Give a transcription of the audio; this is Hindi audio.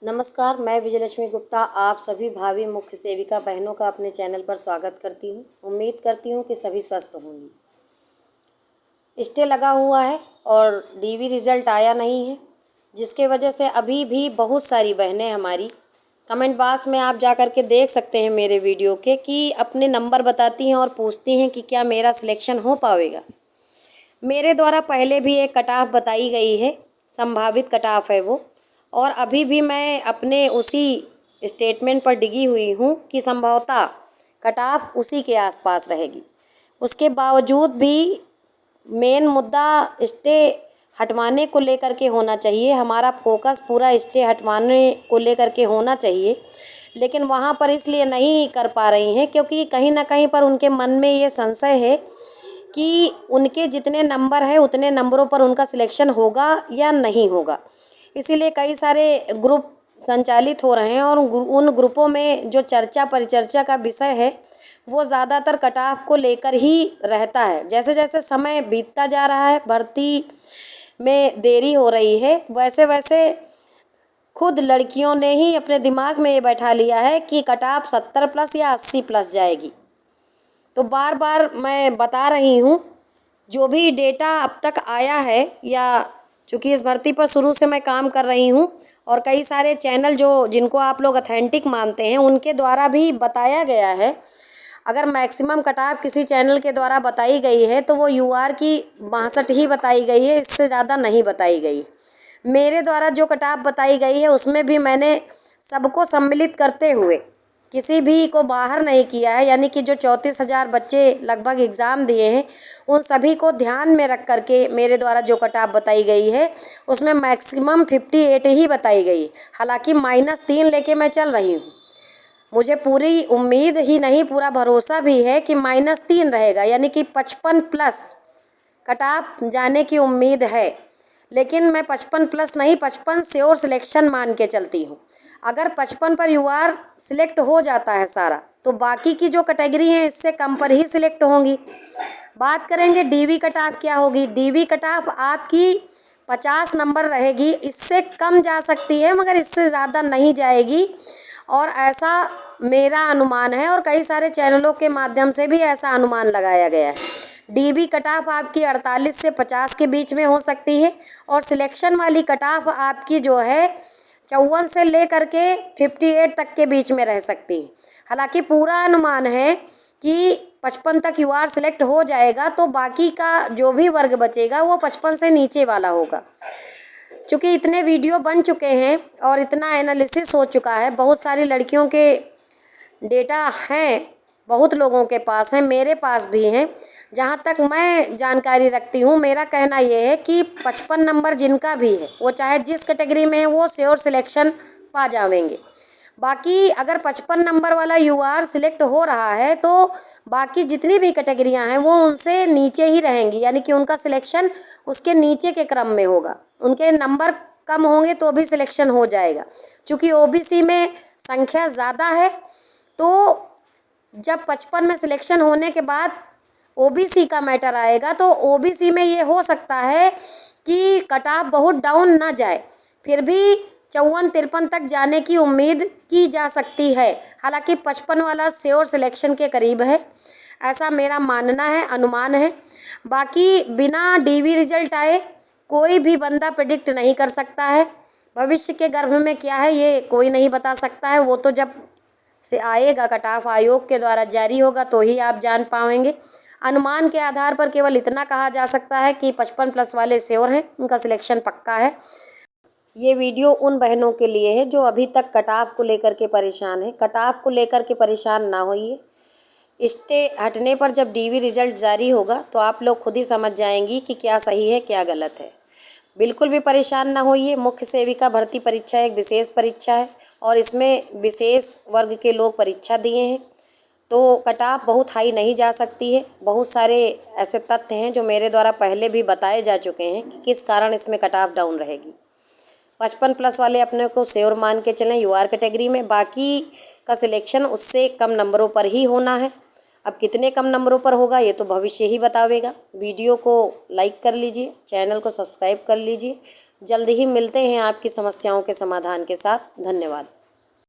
नमस्कार, मैं विजयलक्ष्मी गुप्ता आप सभी भावी मुख्य सेविका बहनों का अपने चैनल पर स्वागत करती हूँ। उम्मीद करती हूँ कि सभी स्वस्थ होंगी। स्टे लगा हुआ है और डीवी रिज़ल्ट आया नहीं है, जिसके वजह से अभी भी बहुत सारी बहनें हमारी कमेंट बॉक्स में आप जा कर के देख सकते हैं मेरे वीडियो के कि अपने नंबर बताती हैं और पूछती हैं कि क्या मेरा सिलेक्शन हो पाएगा। मेरे द्वारा पहले भी एक कट ऑफ बताई गई है, संभावित कट ऑफ है वो, और अभी भी मैं अपने उसी स्टेटमेंट पर डिगी हुई हूँ कि संभवतः कट ऑफ उसी के आसपास रहेगी। उसके बावजूद भी मेन मुद्दा स्टे हटवाने को लेकर के होना चाहिए। हमारा फोकस पूरा स्टे हटवाने को लेकर के होना चाहिए, लेकिन वहाँ पर इसलिए नहीं कर पा रही हैं क्योंकि कहीं ना कहीं पर उनके मन में ये संशय है कि उनके जितने नंबर है उतने नंबरों पर उनका सिलेक्शन होगा या नहीं होगा। इसीलिए कई सारे ग्रुप संचालित हो रहे हैं और उन ग्रुपों में जो चर्चा परिचर्चा का विषय है वो ज़्यादातर कट ऑफ को लेकर ही रहता है। जैसे जैसे समय बीतता जा रहा है, भर्ती में देरी हो रही है, वैसे वैसे खुद लड़कियों ने ही अपने दिमाग में ये बैठा लिया है कि कट ऑफ 70 प्लस या 80 प्लस जाएगी। तो बार बार मैं बता रही हूँ, जो भी डेटा अब तक आया है, या चूँकि इस भर्ती पर शुरू से मैं काम कर रही हूँ और कई सारे चैनल जिनको आप लोग ऑथेंटिक मानते हैं उनके द्वारा भी बताया गया है। अगर मैक्सिमम कट ऑफ किसी चैनल के द्वारा बताई गई है तो वो यूआर की 62 ही बताई गई है, इससे ज़्यादा नहीं बताई गई। मेरे द्वारा जो कट ऑफ बताई गई है उसमें भी मैंने सबको सम्मिलित करते हुए किसी भी को बाहर नहीं किया है, यानी कि जो 34,000 बच्चे लगभग एग्ज़ाम दिए हैं उन सभी को ध्यान में रख करके मेरे द्वारा जो कट ऑफ बताई गई है उसमें मैक्सिमम 58 ही बताई गई। हालांकि -3 लेके मैं चल रही हूँ। मुझे पूरी उम्मीद ही नहीं, पूरा भरोसा भी है कि -3 रहेगा, यानी कि 55 प्लस कट ऑफ जाने की उम्मीद है। लेकिन मैं 55 प्लस नहीं, 55 श्योर सिलेक्शन मान के चलती हूँ। अगर 55 पर यूआर सिलेक्ट हो जाता है सारा, तो बाकी की जो कैटेगरी हैं इससे कम पर ही सिलेक्ट होंगी। बात करेंगे डीवी कट ऑफ क्या होगी। डीवी कट ऑफ आपकी 50 नंबर रहेगी, इससे कम जा सकती है मगर इससे ज़्यादा नहीं जाएगी, और ऐसा मेरा अनुमान है और कई सारे चैनलों के माध्यम से भी ऐसा अनुमान लगाया गया है। डीबी कट ऑफ आपकी 48 से 50 के बीच में हो सकती है, और सिलेक्शन वाली कट ऑफ आपकी जो है 54 से लेकर के 58 तक के बीच में रह सकती है। हालांकि पूरा अनुमान है कि 55 तक यूआर सिलेक्ट हो जाएगा, तो बाकी का जो भी वर्ग बचेगा वो 55 से नीचे वाला होगा। चूँकि इतने वीडियो बन चुके हैं और इतना एनालिसिस हो चुका है, बहुत सारी लड़कियों के डेटा हैं, बहुत लोगों के पास हैं, मेरे पास भी हैं। जहाँ तक मैं जानकारी रखती हूँ, मेरा कहना ये है कि 55 नंबर जिनका भी है वो चाहे जिस कैटेगरी में है वो श्योर सिलेक्शन पा जाएंगे। बाकी अगर 55 नंबर वाला यूआर सिलेक्ट हो रहा है तो बाकी जितनी भी कैटेगरियाँ हैं वो उनसे नीचे ही रहेंगी, यानी कि उनका सिलेक्शन उसके नीचे के क्रम में होगा। उनके नंबर कम होंगे तो भी सिलेक्शन हो जाएगा। चूँकि ओबीसी में संख्या ज़्यादा है, तो जब 55 में सिलेक्शन होने के बाद ओबीसी का मैटर आएगा, तो ओबीसी में ये हो सकता है कि कट ऑफ बहुत डाउन ना जाए, फिर भी 54-53 तक जाने की उम्मीद की जा सकती है। हालांकि 55 वाला श्योर सिलेक्शन के करीब है, ऐसा मेरा मानना है, अनुमान है। बाकी बिना डीवी रिजल्ट आए कोई भी बंदा प्रेडिक्ट नहीं कर सकता है। भविष्य के गर्भ में क्या है ये कोई नहीं बता सकता है, वो तो जब से आएगा, कट ऑफ आयोग के द्वारा जारी होगा तो ही आप जान पाएंगे। अनुमान के आधार पर केवल इतना कहा जा सकता है कि 55 प्लस वाले श्योर हैं, उनका सिलेक्शन पक्का है। ये वीडियो उन बहनों के लिए है जो अभी तक कट ऑफ को लेकर के परेशान है। कट ऑफ को लेकर के परेशान ना होइए, स्टे हटने पर जब डीवी रिजल्ट जारी होगा तो आप लोग खुद ही समझ जाएंगी कि क्या सही है क्या गलत है। बिल्कुल भी परेशान ना होइए। मुख्य सेविका भर्ती परीक्षा एक विशेष परीक्षा है और इसमें विशेष वर्ग के लोग परीक्षा दिए हैं, तो कट ऑफ बहुत हाई नहीं जा सकती है। बहुत सारे ऐसे तथ्य हैं जो मेरे द्वारा पहले भी बताए जा चुके हैं कि किस कारण इसमें कट ऑफ डाउन रहेगी। 55 प्लस वाले अपने को श्योर मान के चलें यूआर कैटेगरी में, बाकी का सिलेक्शन उससे कम नंबरों पर ही होना है। अब कितने कम नंबरों पर होगा ये तो भविष्य ही बतावेगा। वीडियो को लाइक कर लीजिए, चैनल को सब्सक्राइब कर लीजिए। जल्द ही मिलते हैं आपकी समस्याओं के समाधान के साथ। धन्यवाद।